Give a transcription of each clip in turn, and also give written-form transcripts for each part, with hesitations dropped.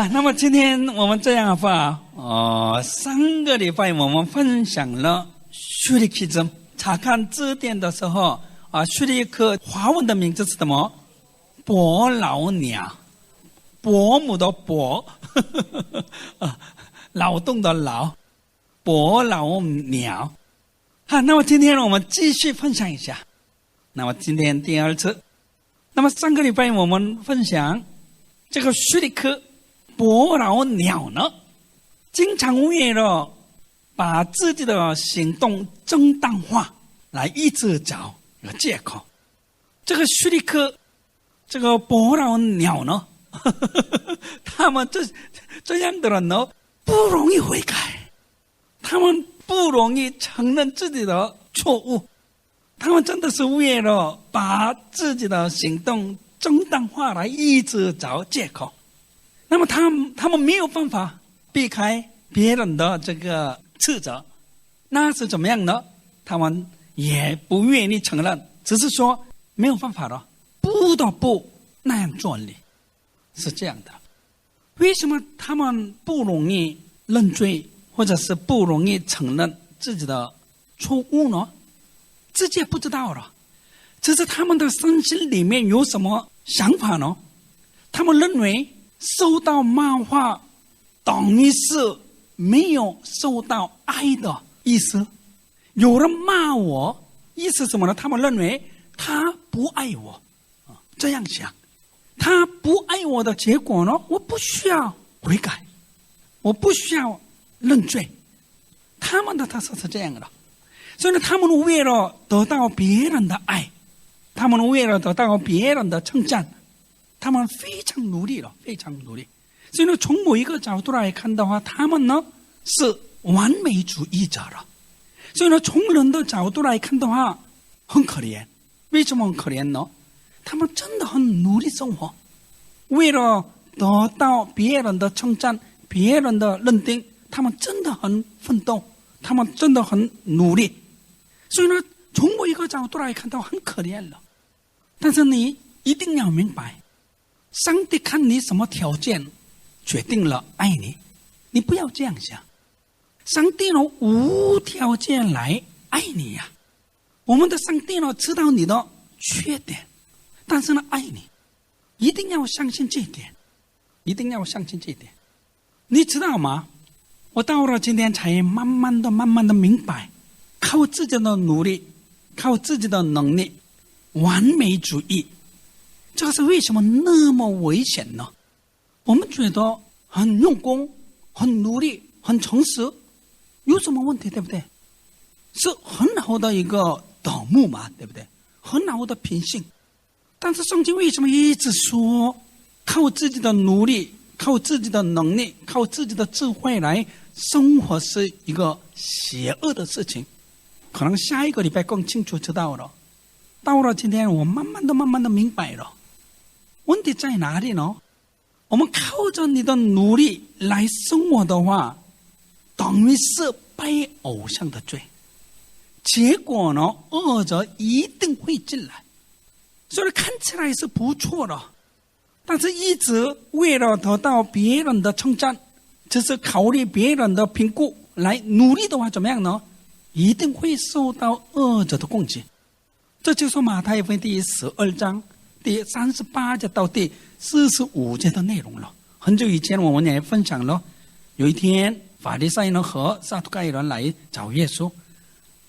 那么今天我们这样的话，上个礼拜我们分享了叙利克字，查看字典的时候叙利克华文的名字是什么？伯劳鸟，伯母的伯，劳动的劳，伯劳鸟。那么今天我们继续分享一下。那么今天第二次。那么上个礼拜我们分享这个叙利克伯劳鸟呢，经常为了把自己的行动正当化来一直找一个借口。这个叙利克这个伯劳鸟呢，他们这样的人呢不容易悔改，他们不容易承认自己的错误，他们真的是为了把自己的行动正当化来一直找借口。那么他们没有办法避开别人的这个斥责，那是怎么样呢？他们也不愿意承认，只是说没有办法了，不得不那样做理，是这样的。为什么他们不容易认罪，或者是不容易承认自己的错误呢？自己也不知道了，只是他们的身心里面有什么想法呢？他们认为受到骂话等于是没有受到爱的意思。有人骂我，意思什么呢？他们认为他不爱我，这样想。他不爱我的结果呢，我不需要悔改，我不需要认罪。他们的特色是这样的。所以他们为了得到别人的爱，他们为了得到别人的称赞，他们非常努力了，非常努力。所以从某一个角度来看的话，他们呢是完美主义者了。所以从人的角度来看的话，很可怜。为什么很可怜呢？他们真的很努力生活，为了得到别人的称赞，别人的认定，他们真的很奋斗，他们真的很努力。所以呢，从某一个角度来看到很可怜了。但是你一定要明白，上帝看你什么条件决定了爱你，你不要这样想。上帝呢无条件来爱你呀。我们的上帝呢知道你的缺点，但是呢爱你，一定要相信这一点，一定要相信这一点。你知道吗？我到了今天才慢慢的明白，靠自己的努力，靠自己的能力，完美主义，这个是为什么那么危险呢？我们觉得很用功，很努力，很诚实，有什么问题，对不对？是很好的一个德目嘛，对不对？很好的品性。但是圣经为什么一直说靠自己的努力，靠自己的能力，靠自己的智慧来生活是一个邪恶的事情？可能下一个礼拜更清楚知道了。到了今天我慢慢的明白了，问题在哪里呢？我们靠着你的努力来生活的话，等于是拜偶像的罪，结果呢恶者一定会进来。所以看起来是不错的，但是一直为了得到别人的称赞，就是考虑别人的评估来努力的话，怎么样呢？一定会受到恶者的攻击。这就是马太福音第12章第38节到第45节的内容了。很久以前我们也分享了，有一天法利赛人和撒都该人来找耶稣，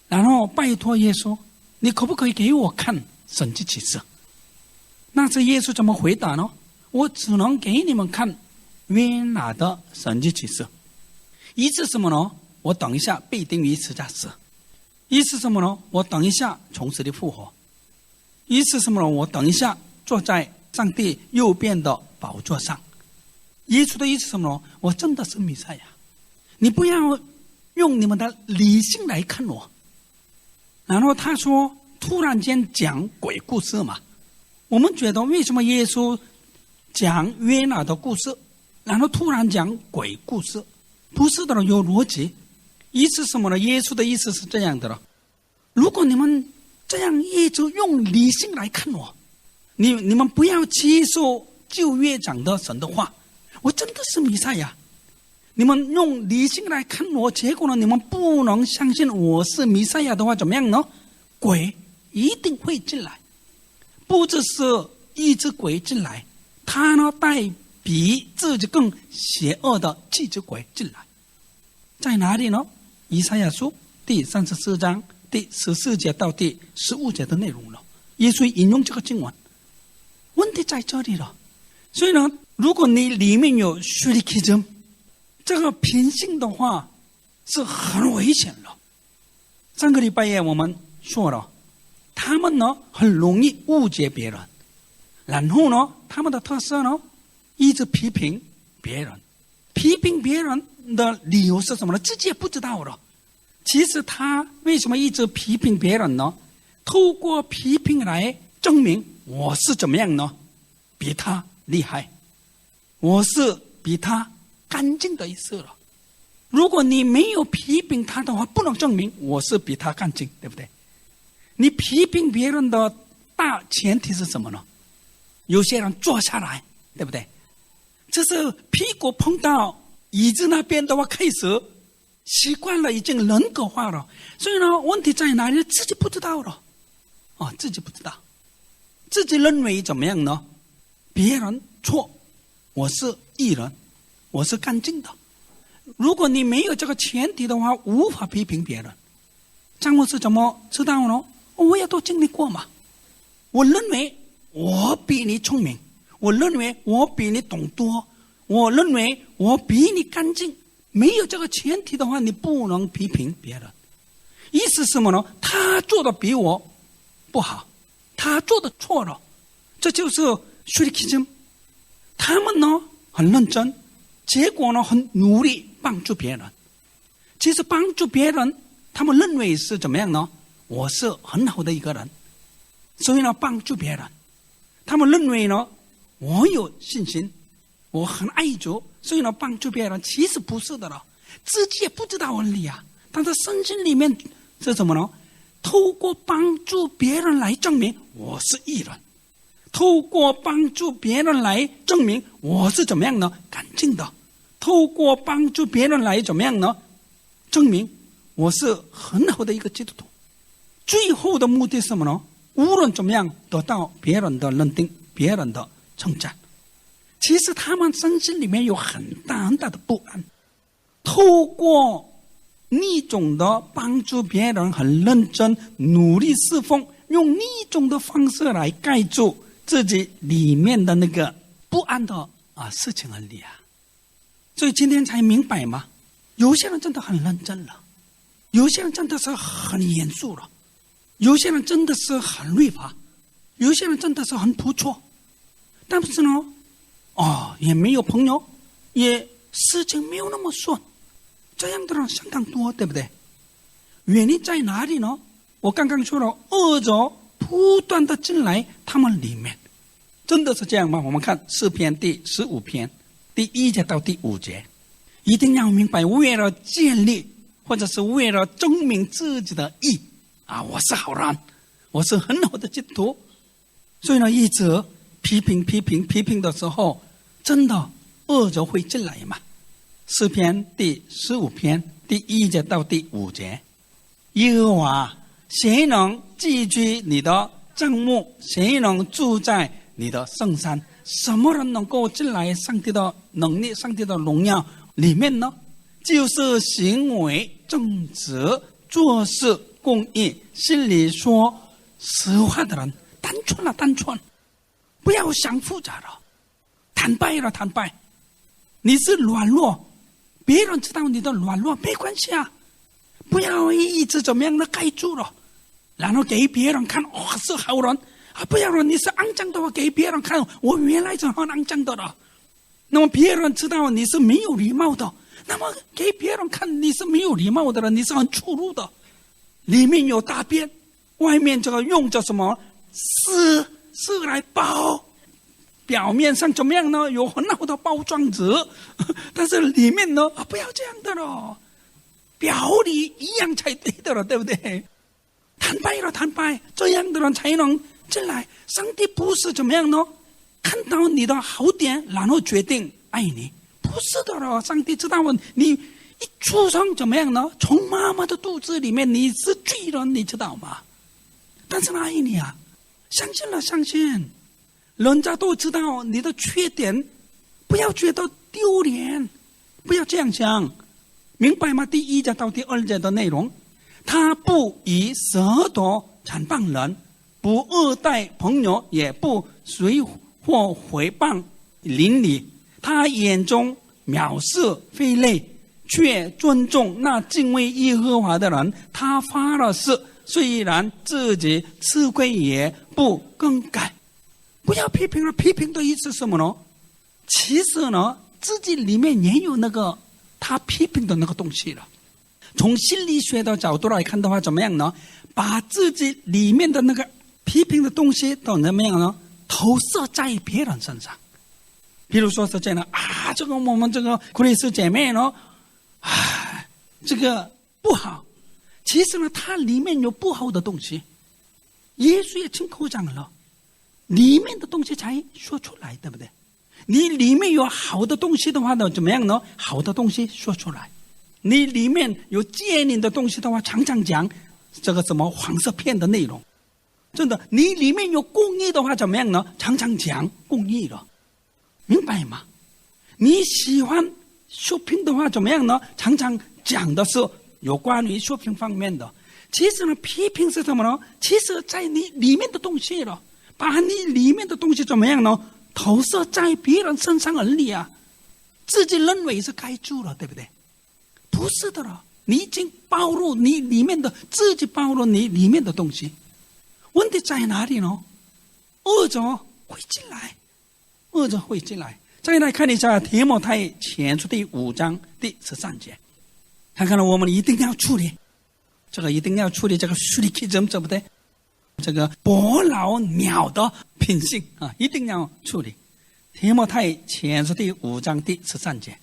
然后拜托耶稣，你可不可以给我看神迹奇事？那是耶稣怎么回答呢？我只能给你们看约拿的神迹奇事。意思什么呢？我等一下被钉于十字架死。意思什么呢？我等一下从死里复活。意思什么呢？我等一下坐在上帝右边的宝座上。耶稣的意思什么呢？我真的是弥赛亚，你不要用你们的理性来看我。然后他说突然间讲鬼故事嘛，我们觉得为什么耶稣讲约拿的故事，然后突然讲鬼故事？不是的，有逻辑。意思什么呢？耶稣的意思是这样的了，如果你们这样一直用理性来看我，你们不要接受旧约讲的神的话，我真的是弥赛亚。你们用理性来看我，结果呢，你们不能相信我是弥赛亚的话，怎么样呢？鬼一定会进来，不只是一只鬼进来，他呢带比自己更邪恶的祭司鬼进来。在哪里呢？以赛亚书第34章第14节到第15节的内容了。耶稣引用这个经文，问题在这里了。所以呢，如果你里面有虚利基真，这个品性的话是很危险的。上个礼拜也我们说了，他们呢很容易误解别人，然后呢他们的特色呢一直批评别人。批评别人的理由是什么呢？自己也不知道了。其实他为什么一直批评别人呢？透过批评来证明我是怎么样呢？比他厉害，我是比他干净的意思了。如果你没有批评他的话，不能证明我是比他干净，对不对？你批评别人的大前提是什么呢？有些人坐下来，对不对？这是屁股碰到椅子那边的话，开始习惯了，已经人格化了。所以呢，问题在哪里？自己不知道了。自己不知道，自己认为怎么样呢？别人错，我是义人，我是干净的。如果你没有这个前提的话，无法批评别人。张牧师怎么知道呢？我也都经历过嘛。我认为我比你聪明，我认为我比你懂多，我认为我比你干净。没有这个前提的话，你不能批评别人。意思是什么呢？他做的比我不好，他做的错了，这就是虚利基真。他们呢很认真，结果呢很努力帮助别人。其实帮助别人，他们认为是怎么样呢？我是很好的一个人，所以呢帮助别人。他们认为呢我有信心，我很爱主，所以呢帮助别人。其实不是的了，自己也不知道原理啊。但是圣经里面是什么呢？透过帮助别人来证明我是义人，透过帮助别人来证明我是怎么样呢？干净的。透过帮助别人来怎么样呢？证明我是很好的一个基督徒。最后的目的是什么呢？无论怎么样得到别人的认定，别人的称赞。其实他们身心里面有很大很大的不安，透过逆种的帮助别人，很认真努力侍奉，用逆种的方式来盖住自己里面的那个不安的事情而已啊。所以今天才明白吗？有些人真的很认真了，有些人真的是很严肃了，有些人真的是很律法，有些人真的是很不错。但是呢也没有朋友，也事情没有那么顺，这样的人相当多，对不对？原因在哪里呢？我刚刚说了，恶者不断的进来他们里面。真的是这样吗？我们看诗篇第15篇第1节到第5节，一定要明白，为了建立或者是为了证明自己的义我是好人，我是很好的基督徒，所以呢一直批评的时候，真的恶者会进来嘛。诗篇第15篇第1节到第5节，耶和华，谁能寄居你的帐幕？谁能住在你的圣山？什么人能够进来上帝的能力，上帝的荣耀里面呢？就是行为正直，做事公义，心里说实话的人。单纯，不要想复杂了，坦白。你是软弱，别人知道你的软弱没关系啊，不要一直怎么样的盖住了，然后给别人看是好人不要了，你是肮脏的话给别人看，我原来是很肮脏的了。那么别人知道你是没有礼貌的，那么给别人看你是没有礼貌的了，你是很粗鲁的，里面有大便，外面这个用着什么丝来包，表面上怎么样呢？有很好的包装纸，但是里面呢不要这样的了，表里一样才对的了，对不对？坦白，这样的人才能进来。上帝不是怎么样呢？看到你的好点，然后决定爱你，是的了，上帝知道你一出生怎么样呢？从妈妈的肚子里面你是罪人，你知道吗？但是爱你啊，相信了，相信，人家都知道你的缺点，不要觉得丢脸，不要这样想，明白吗？第1节到第2节的内容，他不以舌头缠谤人，不恶待朋友，也不随或毁谤邻里，他眼中藐视非类，却尊重那敬畏耶和华的人。他发了誓，虽然自己吃亏也不更改。不要批评了，批评的意思是什么呢？其实呢，自己里面也有那个他批评的那个东西了。从心理学的角度来看的话，怎么样呢？把自己里面的那个批评的东西都怎么样呢？投射在别人身上。比如说是这样啊，这个我们这个克里斯姐妹呢，啊，这个不好。其实呢，它里面有不好的东西，耶稣也亲口讲了，里面的东西才说出来，对不对？你里面有好的东西的话呢，怎么样呢？好的东西说出来。你里面有奸淫的东西的话，常常讲这个什么黄色片的内容。真的，你里面有公义的话，怎么样呢？常常讲公义了，明白吗？你喜欢 shopping 的话，怎么样呢？常常讲的是有关于 shopping 方面的。其实呢，批评是什么呢？其实在你里面的东西了，把你里面的东西怎么样呢？投射在别人身上而已啊，自己认为是盖住了，对不对？不是的了，你已经暴露你里面的，自己暴露你里面的东西。问题在哪里呢？恶者会进来，恶者会进来。再来看一下提摩太前书第5章第13节，看看我们一定要处理这个，一定要处理这个虚拟 kism， 对不对？这个伯劳鸟的品性啊，一定要处理。提摩太前书第5章第13节，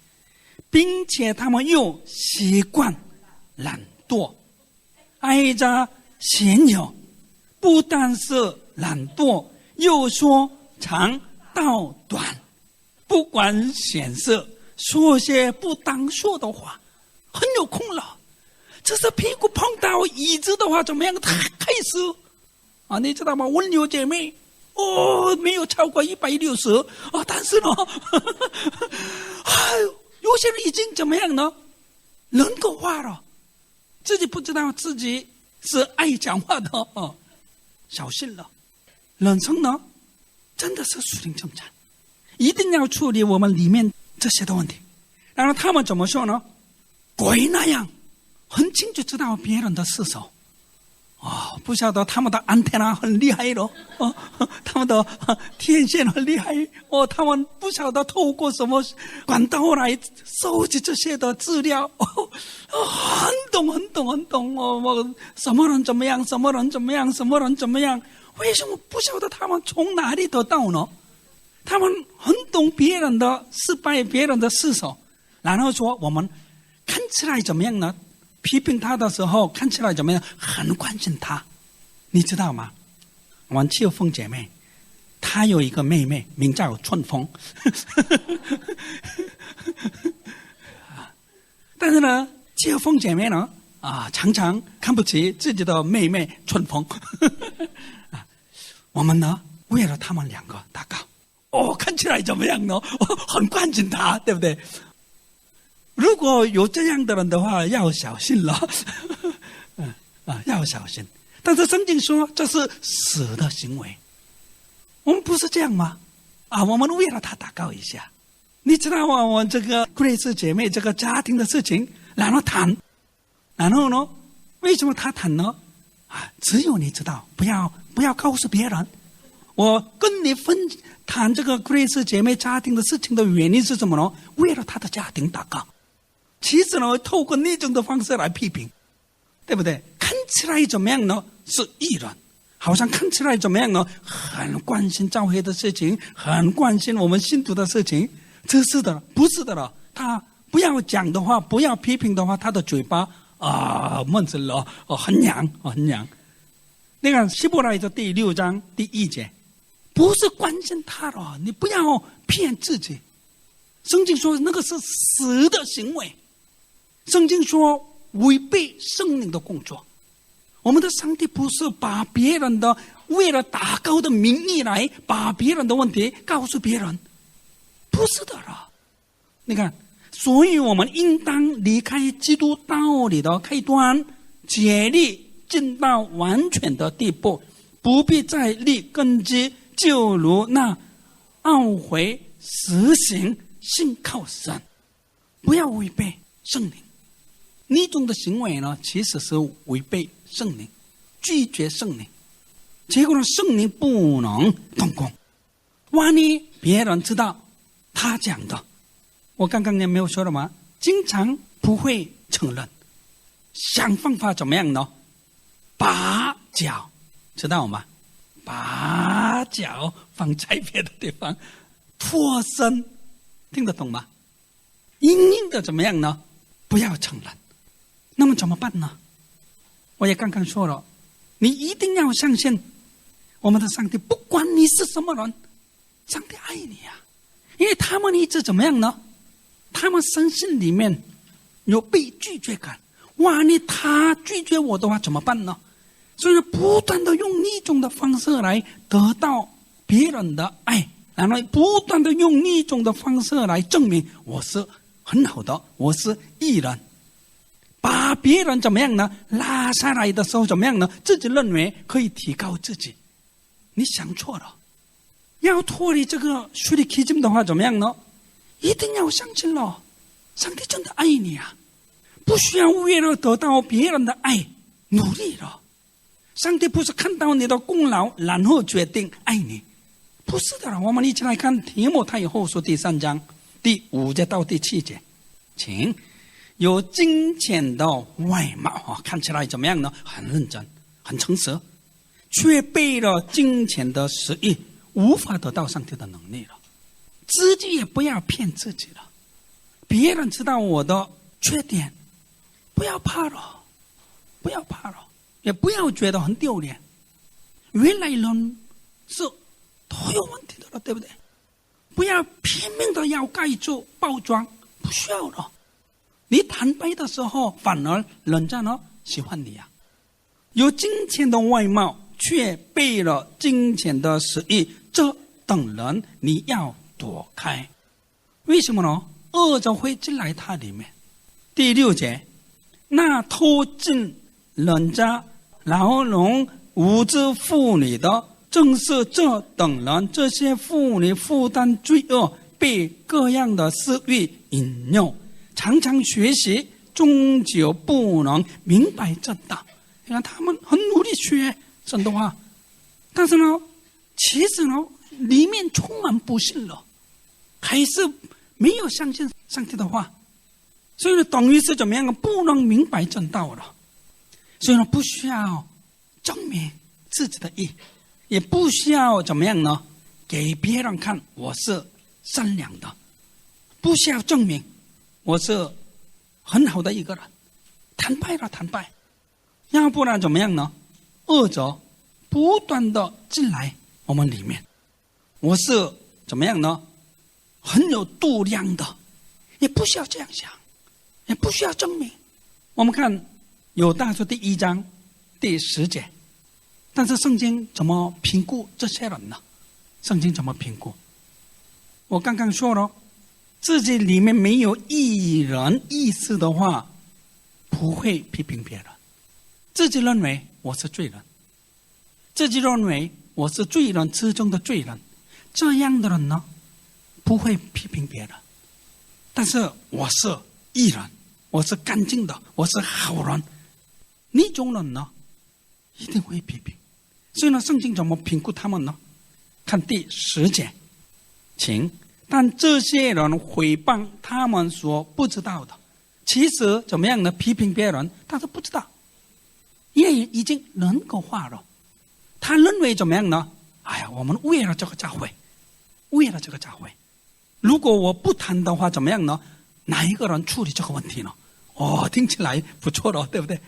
并且他们又习惯懒惰，挨着闲游，不但是懒惰，又说长道短，不管闲事，说些不当说的话，很有空了。这是屁股碰到椅子的话，怎么样？他开始啊，你知道吗？温柔姐妹没有超过160啊，但是呢，有些人已经怎么样呢？人格化了，自己不知道自己是爱讲话的啊，小心了。人生呢，真的是属灵征战，一定要处理我们里面这些的问题。然后他们怎么说呢？鬼那样很清楚知道别人的是手。不晓得他们的安天很厉害了，他们的天线很厉害，他们不晓得透过什么管道来收集这些的资料，很懂，什么人怎么样，什么人怎么样，什么人怎么样？为什么不晓得他们从哪里得到呢？他们很懂别人的失败，别人的失手，然后说我们看起来怎么样呢？批评他的时候看起来怎么样？很关心他，你知道吗？我们秋凤姐妹，她有一个妹妹名叫春风，但是呢，秋凤姐妹呢常常看不起自己的妹妹春风。我们呢，为了他们两个祷告，看起来怎么样呢？很关心他，对不对？如果有这样的人的话，要小心了，要小心。但是圣经说这是死的行为，我们不是这样吗？我们为了他祷告一下。你知道我这个Grace姐妹这个家庭的事情，然后谈，然后呢，为什么他谈呢？只有你知道，不要告诉别人。我跟你谈这个Grace姐妹家庭的事情的原因是什么呢？为了她的家庭祷告。其实呢，透过那种的方式来批评，对不对？看起来怎么样呢？是艺人，好像看起来怎么样呢？很关心教会的事情，很关心我们信徒的事情。这是的，不是的了。他不要讲的话，不要批评的话，他的嘴巴闷着了，很痒，很痒。那个希伯来的第6章第1节，不是关心他了，你不要骗自己。圣经说那个是死的行为，圣经说违背圣灵的工作。我们的上帝不是把别人的为了打高的名义来把别人的问题告诉别人，不是的了。你看，所以我们应当离开基督道理的开端，竭力进到完全的地步，不必再立根基，就如那懊悔实行信靠神，不要违背圣灵。那种的行为呢，其实是违背圣灵，拒绝圣灵，结果呢，圣灵不能动工。万一别人知道他讲的，我刚刚也没有说了吗？经常不会承认，想方法怎么样呢？把脚，知道吗？把脚放在别的地方，脱身，听得懂吗？硬硬的怎么样呢？不要承认。那么怎么办呢？我也刚刚说了，你一定要相信我们的上帝，不管你是什么人，上帝爱你啊！因为他们一直怎么样呢？他们身心里面有被拒绝感。万一他拒绝我的话怎么办呢？所以不断的用一种的方式来得到别人的爱，然后不断的用一种的方式来证明我是很好的，我是义人。把别人怎么样呢？拉下来的时候怎么样呢？自己认为可以提高自己，你想错了。要脱离这个虚拟基金的话怎么样呢？一定要相信了，上帝真的爱你啊！不需要为了得到别人的爱努力了。上帝不是看到你的功劳然后决定爱你，不是的。我们一起来看提摩太后书第3章第5节到第7节，请。有金钱的外貌，看起来怎么样呢？很认真，很诚实，却背了金钱的实意，无法得到上帝的能力了。自己也不要骗自己了。别人知道我的缺点，不要怕了，不要怕了，也不要觉得很丢脸。原来人是都有问题的了，对不对？不要拼命的要盖住包装，不需要了。你坦白的时候，反而人家呢喜欢你啊。有金钱的外貌，却背了金钱的实意，这等人你要躲开。为什么呢？恶者会进来他里面。第6节，那偷进人家牢笼无知妇女的，正是这等人。这些妇女负担罪恶，被各样的私欲引诱，常常学习，终究不能明白正道。你看他们很努力学神的话，但是呢，其实呢，里面充满不信了，还是没有相信上帝的话，所以呢，等于是怎么样？不能明白正道了。所以呢，不需要证明自己的义，也不需要怎么样呢？给别人看我是善良的，不需要证明我是很好的一个人，坦白了，坦白。要不然怎么样呢？恶者不断的进来我们里面，我是怎么样呢？很有度量的，也不需要这样想，也不需要证明。我们看有大书第1章第10节，但是圣经怎么评估这些人呢？圣经怎么评估？我刚刚说了，自己里面没有义人意识的话，不会批评别人。自己认为我是罪人，自己认为我是罪人之中的罪人，这样的人呢，不会批评别人。但是我是义人，我是干净的，我是好人，那种人呢，一定会批评。所以呢，圣经怎么评估他们呢？看第10节，请。但这些人毁谤他们所不知道的，其实怎么样呢？批评别人，但是不知道，因为已经人格化了。他认为怎么样呢？哎呀，我们为了这个教会，为了这个教会，如果我不谈的话，怎么样呢？哪一个人处理这个问题呢？哦，听起来不错了，对不对？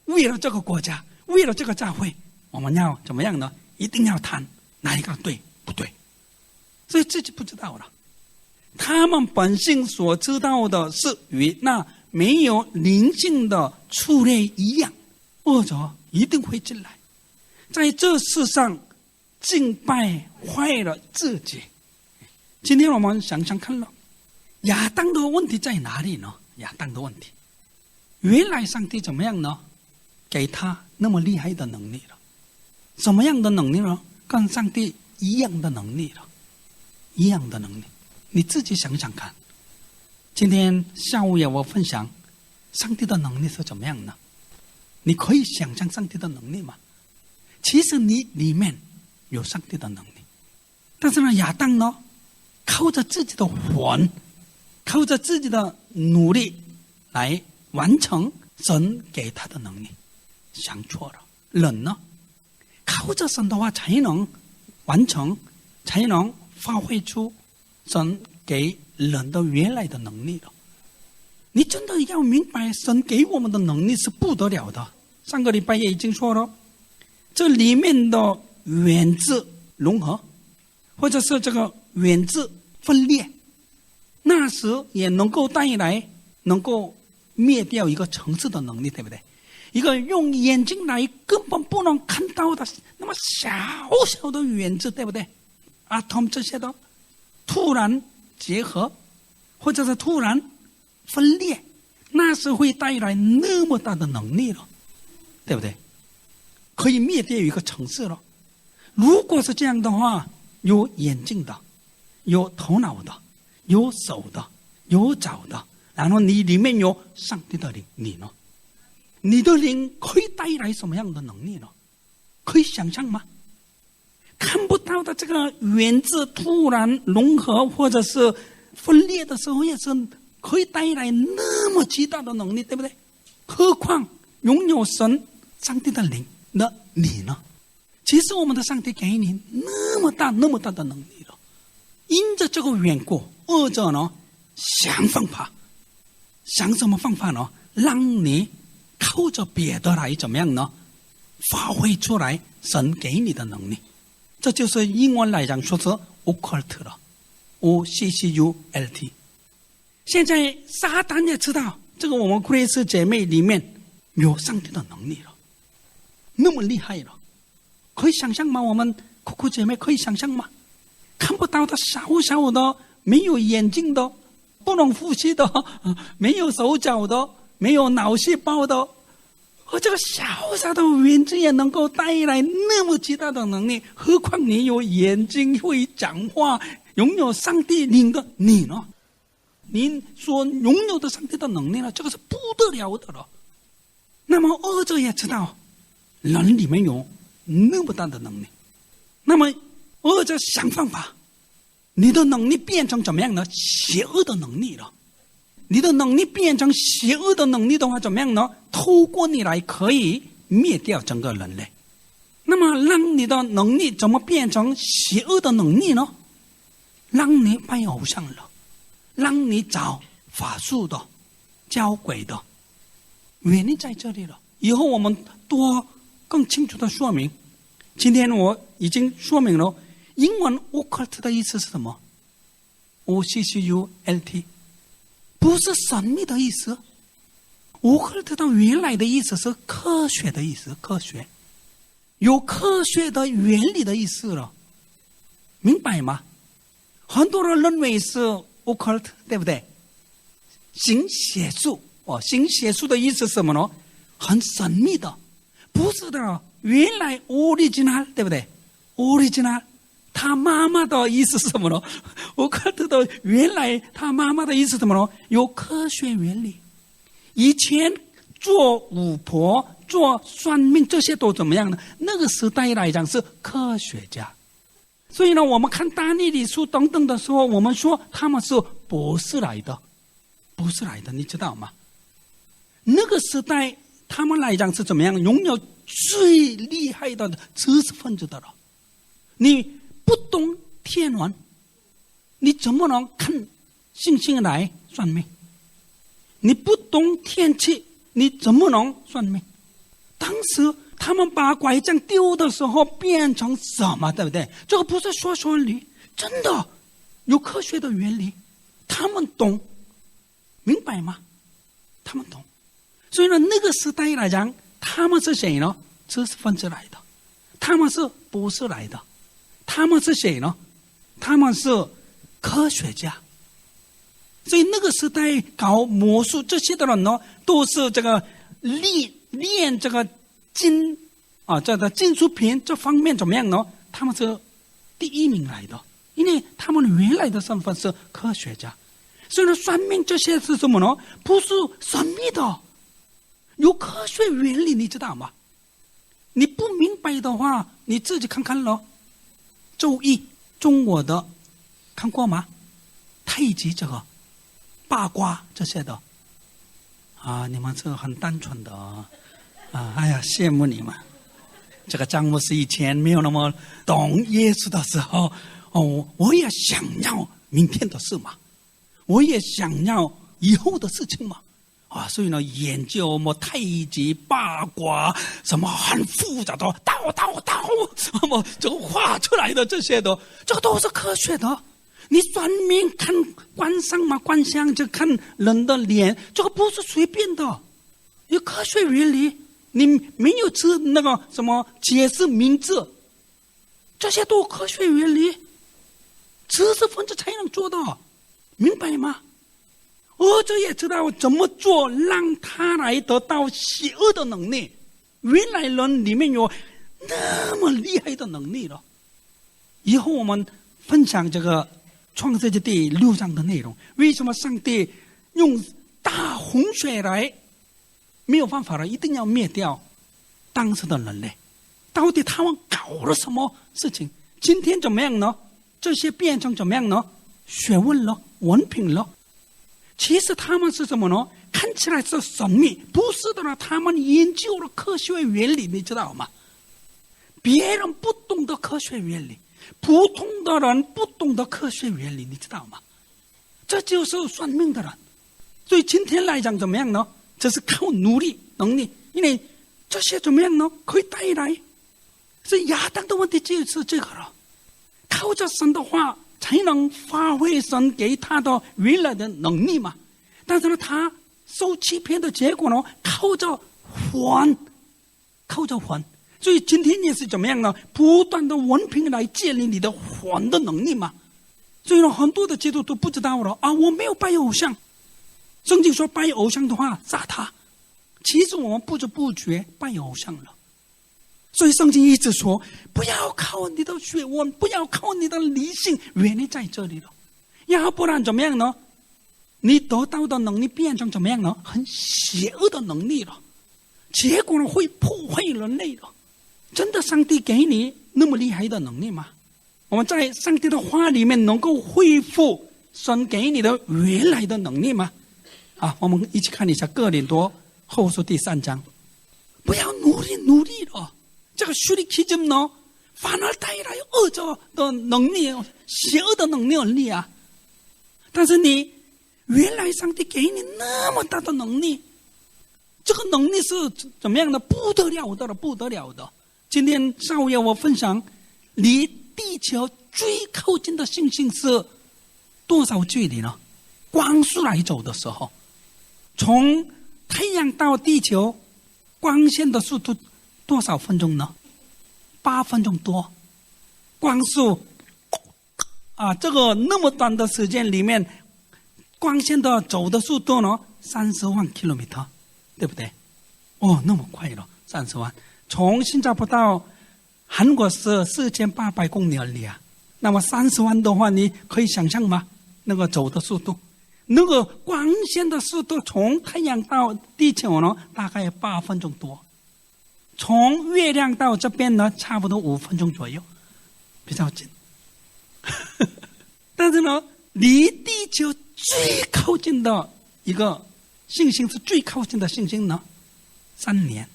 为了这个国家，为了这个教会，我们要怎么样呢？一定要谈哪一个对不对？所以自己不知道了。他们本性所知道的是与那没有灵性的畜类一样，恶者一定会进来，在这世上敬拜坏了自己。今天我们想想看了，亚当的问题在哪里呢？亚当的问题，原来上帝怎么样呢？给他那么厉害的能力了，什么样的能力呢？跟上帝一样的能力了，一样的能力。你自己想想看，今天下午也我分享上帝的能力是怎么样呢？你可以想象上帝的能力吗？其实你里面有上帝的能力，但是呢，亚当呢，靠着自己的魂，靠着自己的努力来完成神给他的能力，想错了。人呢，靠着神的话才能完成，才能发挥出神给人的原来的能力了。你真的要明白，神给我们的能力是不得了的。上个礼拜也已经说了，这里面的原子融合，或者是这个原子分裂，那时也能够带来能够灭掉一个城市的能力，对不对？一个用眼睛来根本不能看到的那么小小的原子，对不对？atom 这些的突然结合，或者是突然分裂，那是会带来那么大的能力了，对不对？可以灭掉一个城市了。如果是这样的话，有眼睛的，有头脑的，有手的，有脚的，然后你里面有上帝的灵，你呢？你的灵可以带来什么样的能力呢？可以想象吗？看不到的这个原子突然融合或者是分裂的时候，也是可以带来那么极大的能力，对不对？何况拥有神上帝的灵的你呢？其实我们的上帝给你那么大那么大的能力了，因着这个缘故，恶者呢想方法，想什么方法呢？让你靠着别的来怎么样呢？发挥出来神给你的能力。这就是英文来讲说是 occult 了， OCCULT。 现在撒旦也知道这个我们克里斯姐妹里面有上帝的能力了，那么厉害了，可以想象吗？我们酷酷姐妹可以想象吗？看不到的小小的，没有眼睛的，不能呼吸的，没有手脚的，没有脑细胞的，而这个小小的原子也能够带来那么极大的能力，何况你有眼睛，会讲话，拥有上帝灵的你呢？你所拥有的上帝的能力呢，这个是不得了的了。那么恶者也知道人里面有那么大的能力，那么恶者想办法，你的能力变成怎么样呢？邪恶的能力了。你的能力变成邪恶的能力的话，怎么样呢？透过你来可以灭掉整个人类。那么让你的能力怎么变成邪恶的能力呢？让你拜偶像了，让你找法术的，教鬼的，原因在这里了。以后我们多更清楚的说明。今天我已经说明了英文 occult 的意思是什么， OCCULT， 不是神秘的意思。occult 的原来的意思是科学的意思，科学有科学的原理的意思了，明白吗？很多人认为是 occult， 对不对？行邪术，行邪术的意思是什么呢？很神秘的，不是的。原来 original， 对不对？ original， 他妈妈的意思是什么呢？occult的原来他妈妈的意思是什么呢？有科学原理。以前做巫婆、做算命，这些都怎么样呢？那个时代来讲是科学家。所以呢，我们看大逆理书等等的时候，我们说他们是博士来的，不是来的，你知道吗？那个时代他们来讲是怎么样？拥有最厉害的知识分子的了。你不懂天文，你怎么能看星星来算命？你不懂天气，你怎么能算命？当时他们把拐杖丢的时候变成什么，对不对？这个不是说理，真的有科学的原理。他们懂，明白吗？他们懂。所以呢，那个时代来讲，他们是谁呢？知识分子来的，他们是博士来的，他们是谁呢？他们是科学家。所以那个时代搞魔术这些的人呢，都是这个练这个金这个金属品这方面怎么样呢？他们是第一名来的，因为他们原来的身份是科学家。所以呢，算命这些是什么呢？不是神秘的，有科学原理，你知道吗？你不明白的话，你自己看看咯。周易中国的看过吗？太极这个八卦这些的你们是很单纯的哎呀，羡慕你们。这个张牧师以前没有那么懂耶稣的时候我也想要明天的事嘛，我也想要以后的事情嘛所以呢，研究什么太极八卦，什么很复杂的道，什么这个画出来的这些的，这个都是科学的。你算命看观相嘛，观相就看人的脸，这个不是随便的，有科学原理。你没有吃那个什么解释名字，这些都科学原理，知识分子才能做到，明白吗？儿子也知道怎么做，让他来得到邪恶的能力。原来人里面有那么厉害的能力了。以后我们分享这个创世纪第6章的内容，为什么上帝用大洪水来没有办法了，一定要灭掉当时的人类？到底他们搞了什么事情？今天怎么样呢？这些变成怎么样呢？学问了，文凭了。其实他们是什么呢？看起来是神秘，不是的呢。他们研究了科学原理，你知道吗？别人不懂得科学原理，普通的人不懂得科学原理，你知道吗？这就是算命的人。所以今天来讲怎么样呢？这是靠努力能力，因为这些怎么样呢？可以带来。所以亚当的问题就是这个了，靠着神的话才能发挥神给他的原来的能力嘛。但是呢，他受欺骗的结果呢，靠着还。所以今天也是怎么样呢？不断的文凭来建立你的还的能力嘛。所以呢，很多的基督徒不知道了我没有拜偶像。圣经说拜偶像的话杀他，其实我们不知不觉拜偶像了。所以圣经一直说，不要靠你的学问，不要靠你的理性，原理在这里了。要不然怎么样呢？你得到的能力变成怎么样呢？很邪恶的能力了，结果呢会破坏人类了。真的上帝给你那么厉害的能力吗？我们在上帝的话里面能够恢复神给你的原来的能力吗？我们一起看一下哥林多后书第3章。不要努力了，这个슈리키즘呢，反而带来恶者的能力，邪恶的能力啊。但是你原来上帝给你那么大的能力，这个能力是怎么样的？不得了的。今天上午要我分享，离地球最靠近的星星是多少距离呢？光速来走的时候，从太阳到地球光线的速度多少分钟呢？8分钟多。光速这个那么短的时间里面，光线的走的速度呢30万 km， 对不对？那么快了，30万。从新加坡到韩国是4800公里而已啊。那么30万的话，你可以想象吗？那个走的速度，那个光线的速度，从太阳到地球呢，大概8分钟多。从月亮到这边呢，差不多5分钟左右，比较近。但是呢，离地球最靠近的一个行星是最靠近的行星呢，3年。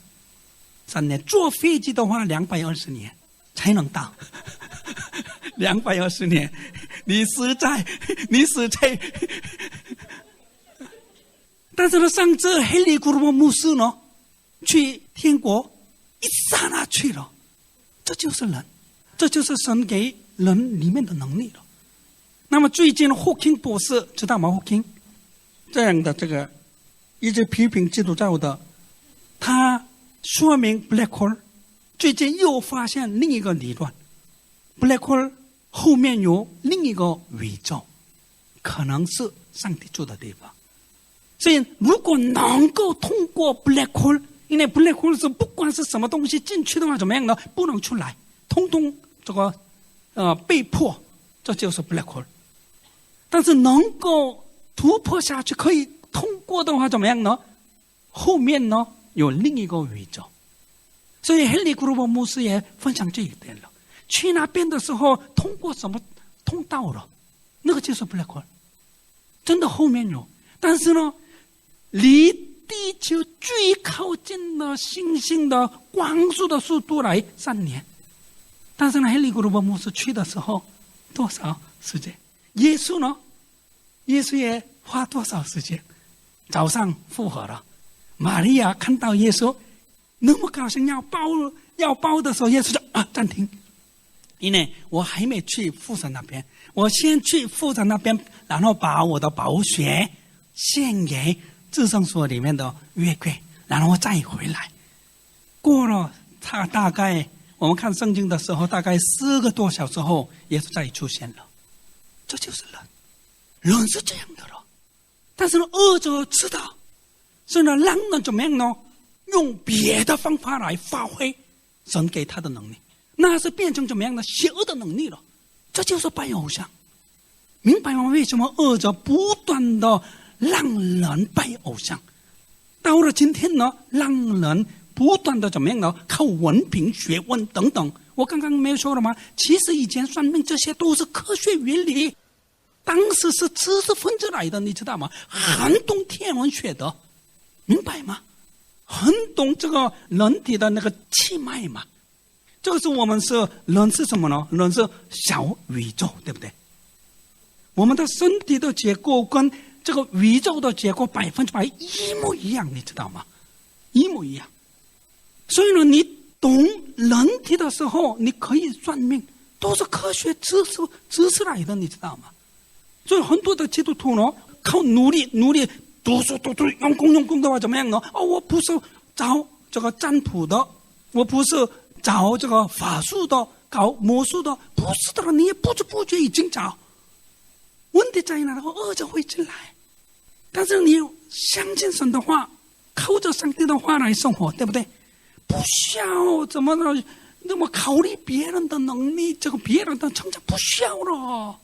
坐飞机的话220年才能到。220年，你实在。但是呢，上次黑利古罗牧师呢，去天国一刹那去了。这就是人，这就是神给人里面的能力了。那么最近霍金博士知道吗？霍金这样的这个一直批评基督教的，他说明 black hole 最近又发现另一个理论， black hole 后面有另一个宇宙，可能是上帝住的地方。所以如果能够通过 black hole， 因为 black hole 是不管是什么东西进去的话怎么样呢，不能出来，通通这个被迫，这就是 black hole。 但是能够突破下去可以通过的话怎么样呢？后面呢有另一个宇宙。所以 Henry Gruber 牧师也分享这一点了，去那边的时候通过什么通道了，那个就是 black hole， 真的后面有。但是呢，离地球最靠近的星星的光速的速度来3年，但是呢 Henry Gruber 牧师去的时候多少时间？耶稣呢？耶稣也花多少时间？早上复活了，玛利亚看到耶稣那么高兴要抱的时候，耶稣就暂停，因为我还没去父神那边，我先去父神那边，然后把我的宝血献给至圣所里面的约柜，然后再回来。过了他大概我们看圣经的时候，大概4个多小时后，耶稣再出现了。这就是人是这样的了。但是呢，恶者知道，所以呢，让人怎么样呢？用别的方法来发挥神给他的能力，那是变成怎么样的邪恶的能力了。这就是拜偶像，明白吗？为什么恶者不断的让人拜偶像？到了今天呢，让人不断的怎么样呢？靠文凭、学问等等。我刚刚没有说了吗？其实以前算命这些都是科学原理，当时是知识分子来的，你知道吗？很懂天文学的，明白吗？很懂这个人体的那个气脉嘛。这个是我们是人是什么呢？人是小宇宙，对不对？我们的身体的结构跟这个宇宙的结构100%一模一样，你知道吗？一模一样。所以呢，你懂人体的时候，你可以算命，都是科学知识来的，你知道吗？所以很多的基督徒呢，靠努力读书用功的话怎么样呢？我不是找这个占卜的，我不是找这个法术的，搞魔术的，不是的，你也不知不觉已经找。问题在哪？恶者会进来。但是你相信神的话，靠着上帝的话来生活，对不对？不需要怎么那么考虑别人的能力，这个别人的成长不需要了。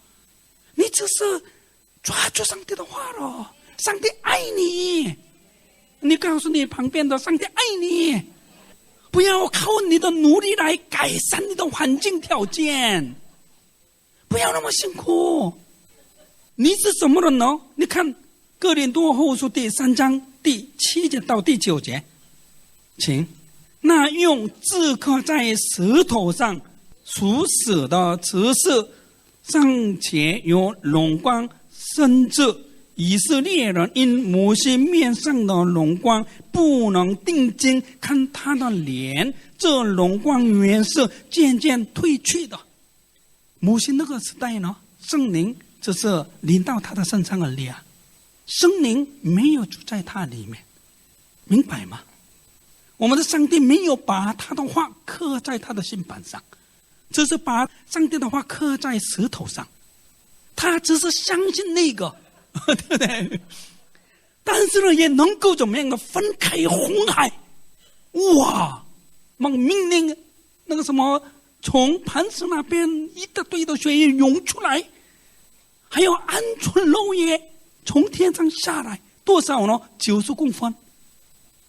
你只是抓住上帝的话了。上帝爱你，你告诉你旁边的，上帝爱你，不要靠你的努力来改善你的环境条件，不要那么辛苦。你是什么人呢？你看哥林多后书第3章第7节到第9节，请。那用字刻在石头上属死的词是尚且有荣光，甚至以色列人因摩西面上的荣光不能定睛看他的脸，这荣光原是渐渐褪去的。摩西那个时代呢，圣灵只是临到他的身上而已啊，圣灵没有住在他里面，明白吗？我们的上帝没有把他的话刻在他的心板上，只是把上帝的话刻在石头上，他只是相信那个对不对？但是呢，也能够怎么样的分开红海，哇！命令那个什么，从磐石那边一大堆的血液涌出来，还有鹌鹑肉液从天上下来，多少呢？90公分。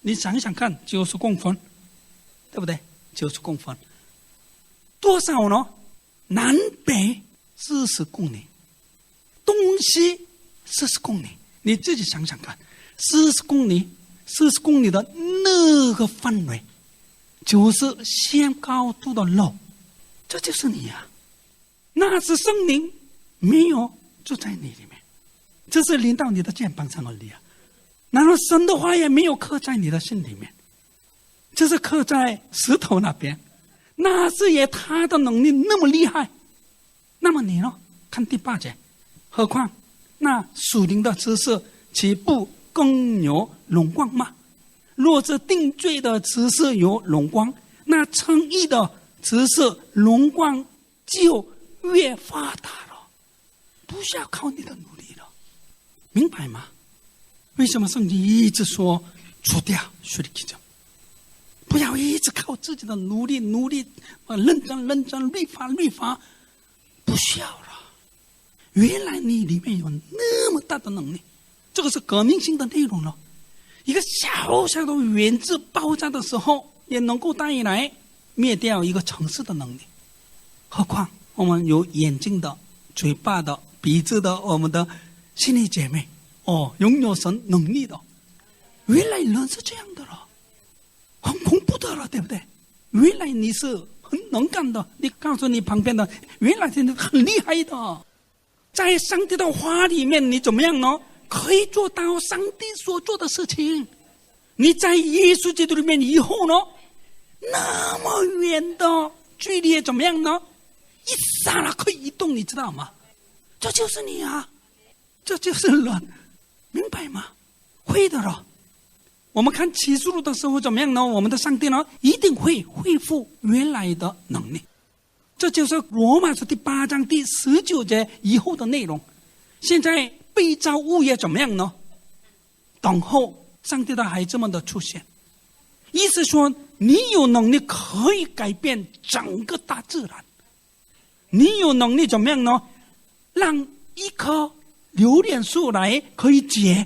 你想想看，90公分，对不对？90公分，多少呢？南北40公里，东西40公里，你自己想想看，40公里的那个范围，就是先高度的肉，这就是你啊！那是圣灵没有住在你里面，这是临到你的肩膀上而已啊。然后神的话也没有刻在你的心里面，就是刻在石头那边。那是也他的能力那么厉害，那么你呢？看第8节，何况那属灵的知识岂不更有荣光吗？若是定罪的知识有荣光，那称义的知识荣光就越发大了，不需要靠你的努力了，明白吗？为什么圣经一直说除掉虚利基证？不要一直靠自己的努力认真律法，不需要了。原来你里面有那么大的能力，这个是革命性的内容了。一个小小的原子爆炸的时候，也能够带来灭掉一个城市的能力。何况我们有眼睛的、嘴巴的、鼻子的，我们的兄弟姐妹，拥有神能力的。原来人是这样的了，很恐怖的了，对不对？原来你是很能干的，你告诉你旁边的，原来你很厉害的。在上帝的话里面，你怎么样呢？可以做到上帝所做的事情。你在耶稣基督里面以后呢，那么远的距离怎么样呢？一刹那可以移动，你知道吗？这就是你啊，这就是人，明白吗？会的了。我们看启示录的时候怎么样呢？我们的上帝呢，一定会恢复原来的能力。这就是罗马书第8章第19节以后的内容。现在被造物也怎么样呢？等候上帝的孩子们的出现。意思说，你有能力可以改变整个大自然。你有能力怎么样呢？让一棵榴莲树来可以结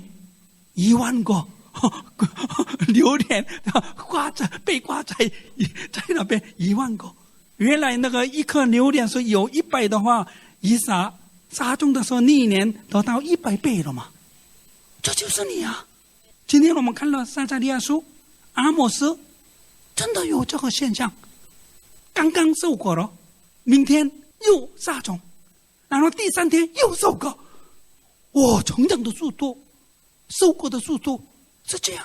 1万个榴莲被挂在那边1万个。原来那个一颗榴莲是有100的话，以撒种的时候那一年得到100倍了嘛。这就是你啊。今天我们看了撒迦利亚书、阿摩斯，真的有这个现象。刚刚收果了，明天又撒种，然后第3天又收割。成长的速度、收获的速度是这样。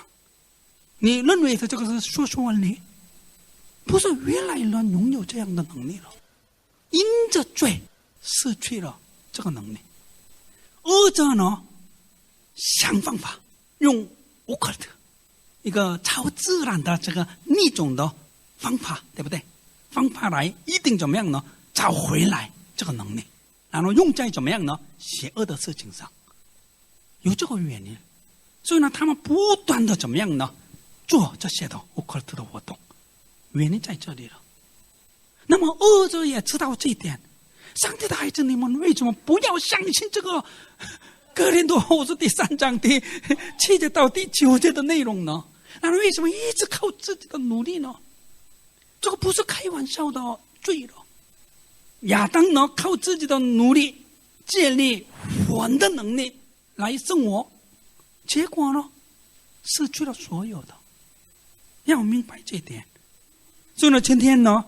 你认为的这个是说书原理？不是，原来人拥有这样的能力了，因着罪失去了这个能力。恶者呢，想方法用occult一个超自然的这个逆种的方法，对不对？方法来一定怎么样呢？找回来这个能力，然后用在怎么样呢？邪恶的事情上，有这个原因。所以呢，他们不断的怎么样呢？做这些的occult的活动。原因在这里了。那么恶者也知道这一点。上帝的孩子，你们为什么不要相信这个哥林多后书第3章第7节到第9节的内容呢？那为什么一直靠自己的努力呢？这个不是开玩笑的罪了。亚当呢，靠自己的努力建立魂的能力来生活，结果呢，失去了所有的。要明白这一点。所以呢，今天呢，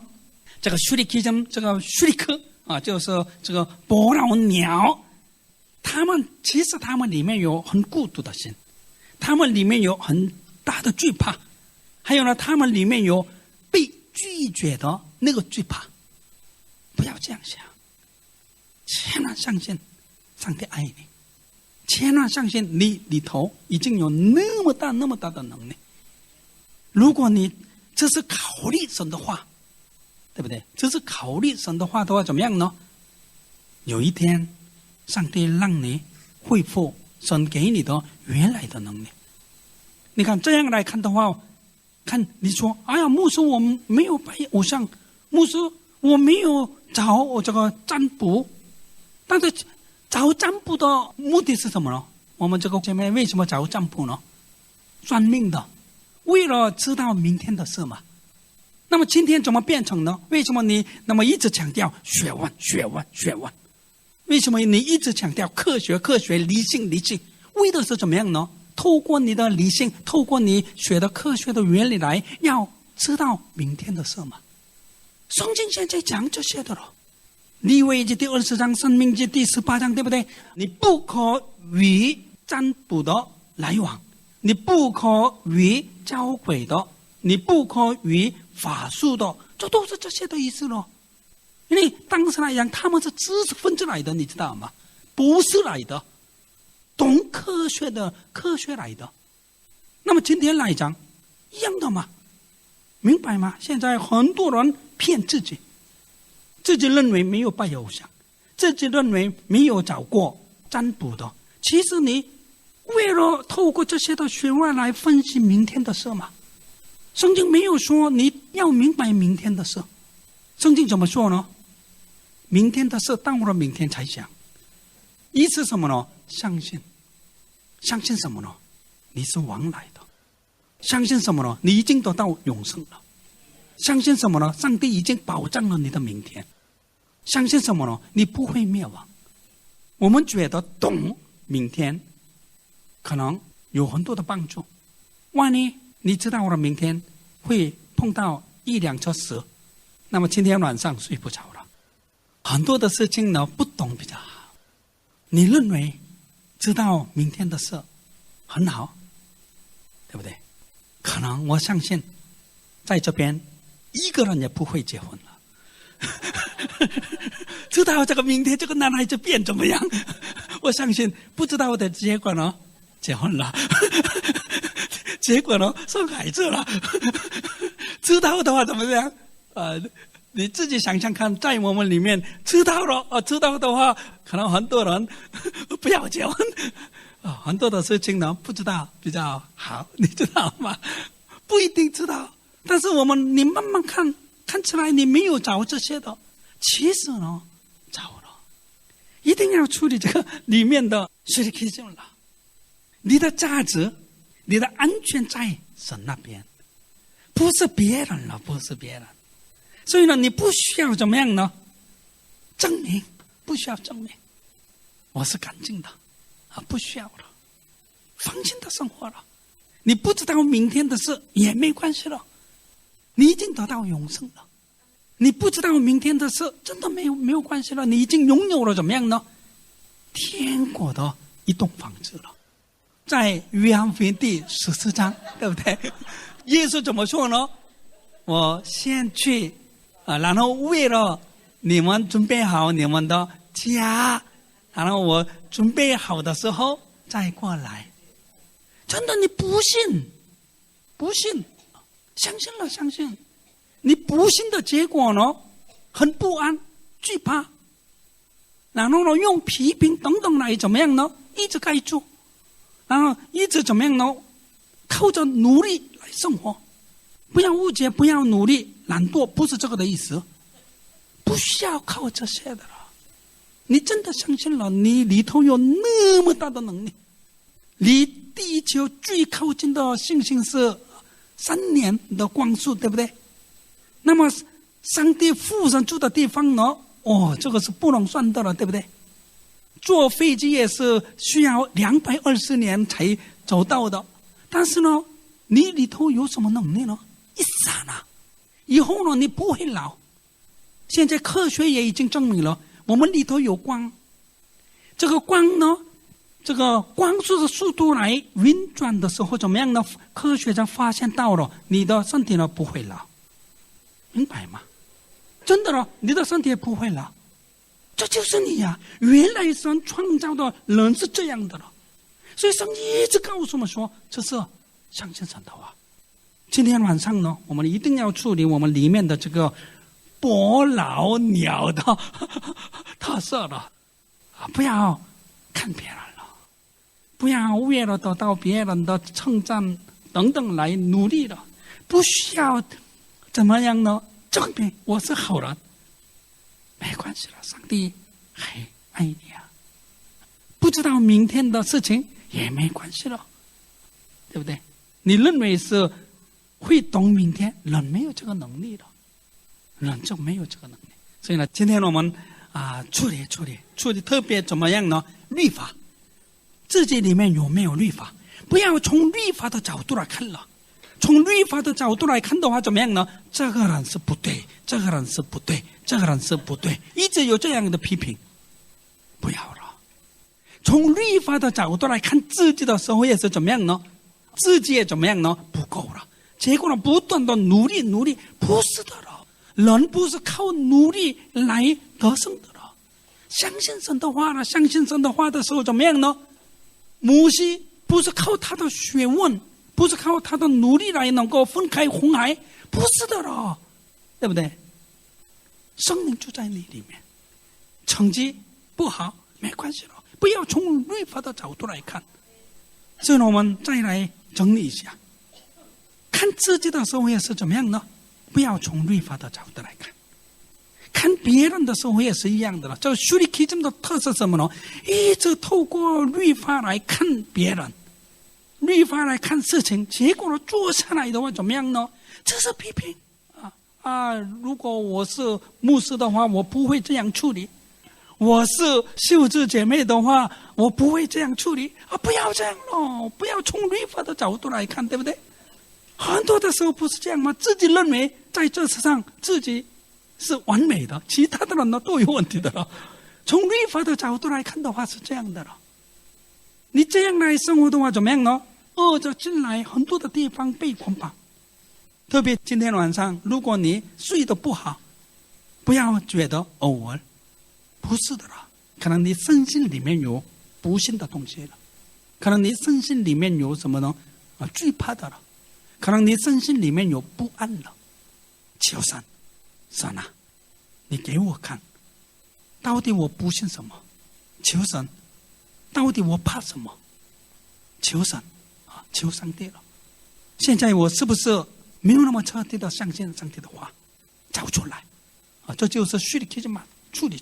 这个虚利基证，这个虚利科啊，就是这个伯劳鸟，他们里面有很孤独的心，他们里面有很大的惧怕，还有呢，他们里面有被拒绝的那个惧怕。不要这样想，千万相信上帝爱你，千万相信你里头已经有那么大的能力。如果你这是考虑神的话，对不对？这是考虑神的话怎么样呢？有一天上帝让你恢复神给你的原来的能力。你看这样来看的话，看你说，哎呀，牧师我没有拜偶像，牧师我没有找我这个占卜，但是找占卜的目的是什么呢？我们这个姐妹为什么找占卜呢？算命的，为了知道明天的事嘛。那么今天怎么变成呢？为什么你那么一直强调学问？为什么你一直强调科学、理性？为的是怎么样呢？透过你的理性，透过你学的科学的原理来，要知道明天的事嘛。圣经现在讲这些的了。利未记第20章，申命记第18章，对不对？你不可与占卜的来往，你不可与交鬼的，你不可与法术的，这都是这些的意思咯。因为当时来讲，他们是知识分子来的，你知道吗？不是来的，懂科学的科学来的。那么今天来讲一样的嘛，明白吗？现在很多人骗自己，自己认为没有拜偶像，自己认为没有找过占卜的，其实你为了透过这些的学问来分析明天的事嘛。圣经没有说你要明白明天的事，圣经怎么说呢？明天的事到了明天才想。意思什么呢？相信。相信什么呢？你是王来的。相信什么呢？你已经得到永生了。相信什么呢？上帝已经保障了你的明天。相信什么呢？你不会灭亡。我们觉得懂明天可能有很多的帮助。万一你知道了明天会碰到一辆车死，那么今天晚上睡不着了。很多的事情呢，不懂比较好。你认为知道明天的事很好，对不对？可能我相信在这边一个人也不会结婚了。知道这个明天这个男孩子变怎么样，我相信不知道的结果呢，结婚了。结果呢，生孩子了。知道的话怎么样？你自己想想看，在我们里面知道了知道的话，可能很多人不要结婚。很多的事情呢，不知道比较好，你知道吗？不一定知道，但是你慢慢看，看起来你没有找这些的，其实呢，找了。一定要处理这个里面的实力性了。你的价值，你的安全在神那边，不是别人了，不是别人。所以呢，你不需要怎么样呢？证明，不需要证明，我是干净的不需要了，放心的生活了。你不知道明天的事也没关系了，你已经得到永生了。你不知道明天的事真的没有关系了，你已经拥有了怎么样呢？天国的一栋房子了。在约翰福音第14章，对不对？耶稣怎么说呢？我先去然后为了你们准备好你们的家，然后我准备好的时候再过来。真的，你不信，相信了，相信。你不信的结果呢，很不安、惧怕，然后呢，用批评等等来怎么样呢？一直盖住，然后一直怎么样呢？靠着努力来生活。不要误解，不要努力懒惰，不是这个的意思。不需要靠这些的了。你真的相信了，你里头有那么大的能力。离地球最靠近的星星是3年的光速，对不对？那么上帝父神住的地方呢？这个是不能算的了，对不对？坐飞机也是需要220年才走到的。但是呢，你里头有什么能力呢？一刹那，以后呢，你不会老。现在科学也已经证明了，我们里头有光。这个光呢，这个光速的速度来运转的时候怎么样呢？科学家发现到了，你的身体呢不会老，明白吗？真的了，你的身体也不会老。这就是你呀！原来神创造的人是这样的了。所以神一直告诉我们说，这是相信神的话。今天晚上呢，我们一定要处理我们里面的这个伯劳鸟的特色了不要看别人了，不要为了得到别人的称赞等等来努力了，不需要怎么样呢？证明我是好人，没关系了，上帝还爱你啊。不知道明天的事情也没关系了，对不对？你认为是会懂明天，人没有这个能力的，人就没有这个能力。所以呢，今天我们处理，特别怎么样呢？律法，自己里面有没有律法？不要从律法的角度来看了。从律法的角度来看的话，怎么样呢？这个人是不对，这个人是不对，这个人是不对，一直有这样的批评，不要了。从律法的角度来看自己的时候也是怎么样呢？自己也怎么样呢？不够了。结果呢，不断的努力，不是的了。人不是靠努力来得胜的了。相信神的话了，相信神的话的时候怎么样呢？摩西不是靠他的学问，不是靠他的努力来能够分开红海，不是的了，对不对？圣灵就在你里面，成绩不好没关系了，不要从律法的角度来看。所以我们再来整理一下，看自己的时候也是怎么样呢？不要从律法的角度来看，看别人的时候也是一样的了。这虚拟 Kism 的特色是什么呢？一直透过律法来看别人，律法来看事情，结果做下来的话怎么样呢？这是批评如果我是牧师的话，我不会这样处理；我是秀智姐妹的话，我不会这样处理不要这样咯，不要从律法的角度来看，对不对？很多的时候不是这样吗？自己认为在这世上自己是完美的，其他的人呢都有问题的了。从律法的角度来看的话是这样的了。你这样来生活的话怎么样呢？恶者进来，很多的地方被捆绑。特别今天晚上，如果你睡得不好，不要觉得偶尔，不是的了，可能你身心里面有不幸的东西了，可能你身心里面有什么呢？惧怕的了，可能你身心里面有不安了。求神，神啊，你给我看，到底我不信什么？求神，到底我怕什么？求神求上帝了。现在我是不是没有那么彻底的相信上帝的话？找出来这就是虚拟 Kism 处理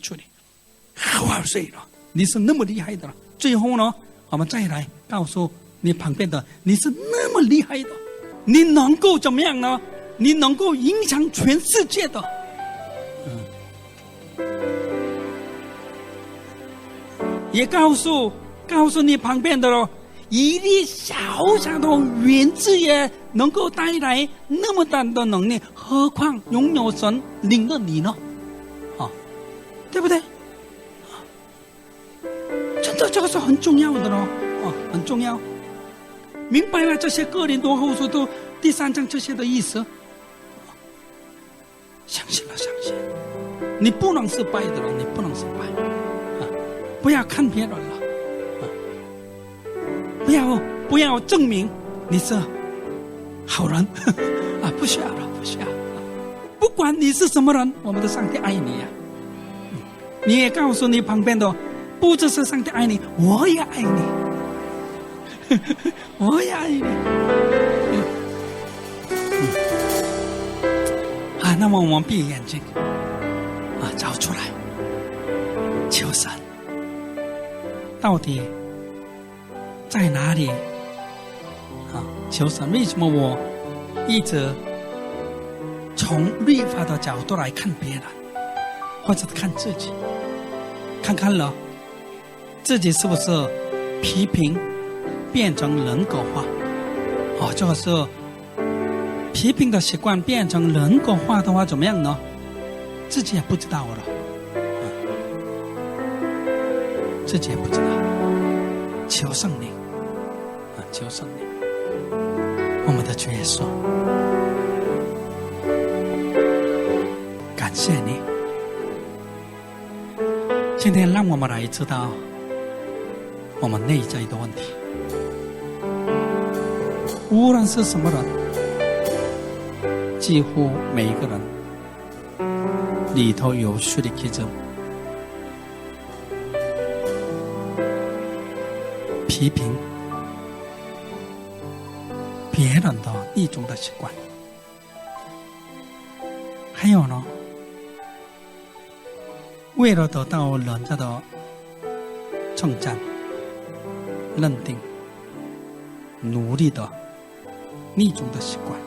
好睡了，你是那么厉害的了。最后呢，我们再来告诉你旁边的，你是那么厉害的，你能够怎么样呢？你能够影响全世界的。也告诉你旁边的了，一粒小小的原子也能够带来那么大的能力，何况拥有神灵的你呢？对不对？真的这个是很重要的咯，很重要。明白了这些哥林多后书都第3章这些的意思，相信了，相信你不能失败的了，你不能失败不要看别人了不要证明你是好人不需要了，不需要不管你是什么人，我们的上帝爱你你也告诉你旁边的，不只是上帝爱你，我也爱你我也爱你那么我们闭眼睛找出来，求神到底在哪里求神，为什么我一直从律法的角度来看别人，或者看自己，看看了自己是不是批评变成人格化这个是批评的习惯变成人格化的话怎么样呢？自己也不知道了自己也不知道。求圣灵求圣灵，我们的主耶稣，感谢你今天让我们来知道我们内在的问题。无论是什么人，几乎每一个人里头有虚拟 Kism， 批评别人的一种的习惯。还有呢，为了得到人家的称赞、认定，努力的一种的习惯。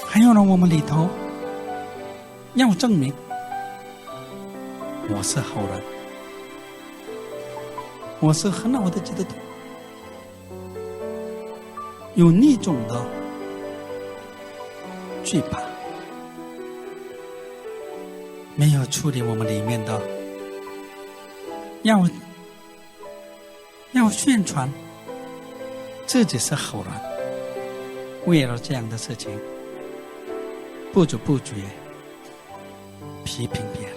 还有呢，我们里头要证明我是好人，我是很好的基督徒，有那种的惧怕，没有处理我们里面的要宣传自己是好人，为了这样的事情不知不觉批评别人，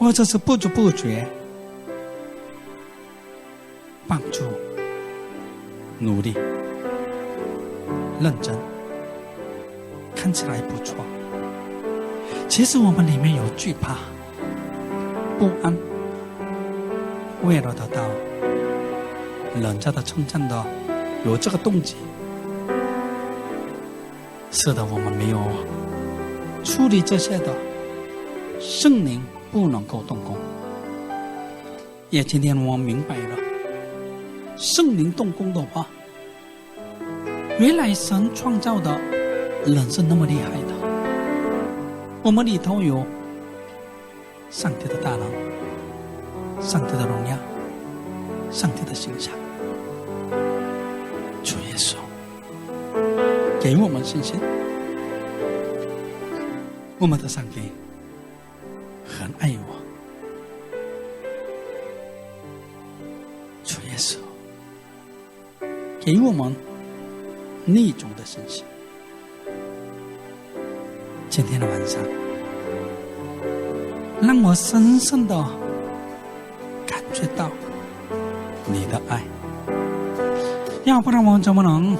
或者是不知不觉帮助、努力、认真，看起来不错，其实我们里面有惧怕、不安，为了得到人家的称赞的，有这个动机，使得我们没有处理这些的，圣灵不能够动工。也今天我明白了，圣灵动工的话，原来神创造的人是那么厉害的。我们里头有上帝的大能，上帝的荣耀，上帝的形象。主耶稣给我们信心，我们的上帝很爱我。主耶稣给我们那种的信心。今天的晚上，让我深深的感觉到你的爱，要不然我们怎么能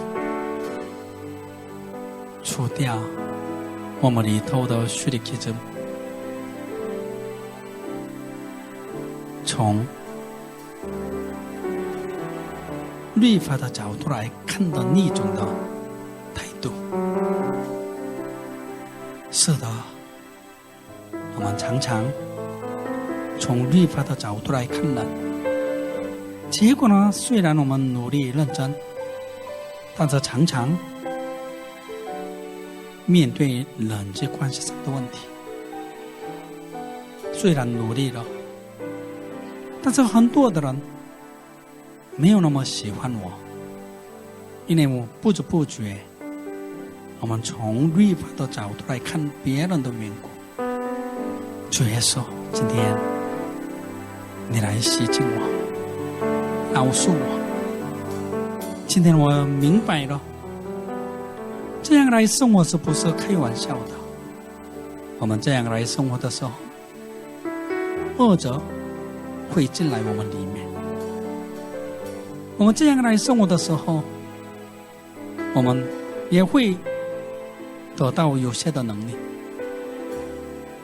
除掉我们里头的虚拟基准，从律法的角度来看到那种的态度。是的，我们常常从律法的角度来看人，结果呢，虽然我们努力认真，但是常常面对人际关系上的问题，虽然努力了，但是很多的人没有那么喜欢我，因为我不知不觉我们从律法的角度来看别人的缘故。主耶稣，今天你来洗净我，饶恕我。今天我明白了，这样来生活是不是开玩笑的？我们这样来生活的时候，恶者会进来我们里面。我们这样来生活的时候，我们也会得到有些的能力，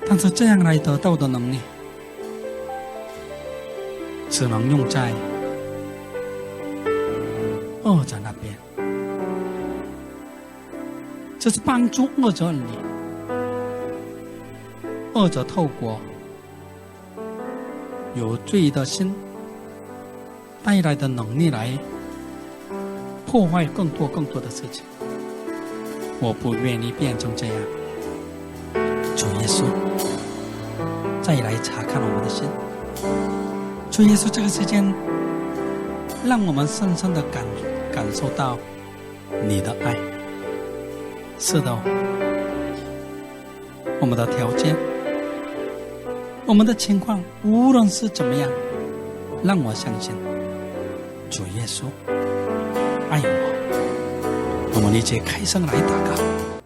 但是这样来得到的能力，只能用在恶者那边，这是帮助恶者而已。恶者透过有罪的心带来的能力来破坏更多的事情。我不愿意变成这样。主耶稣，再来查看我们的心。主耶稣，这个时间让我们深深的感受到你的爱。是的，我们的条件，我们的情况，无论是怎么样，让我相信主耶稣爱我。我们一起开声来祷告。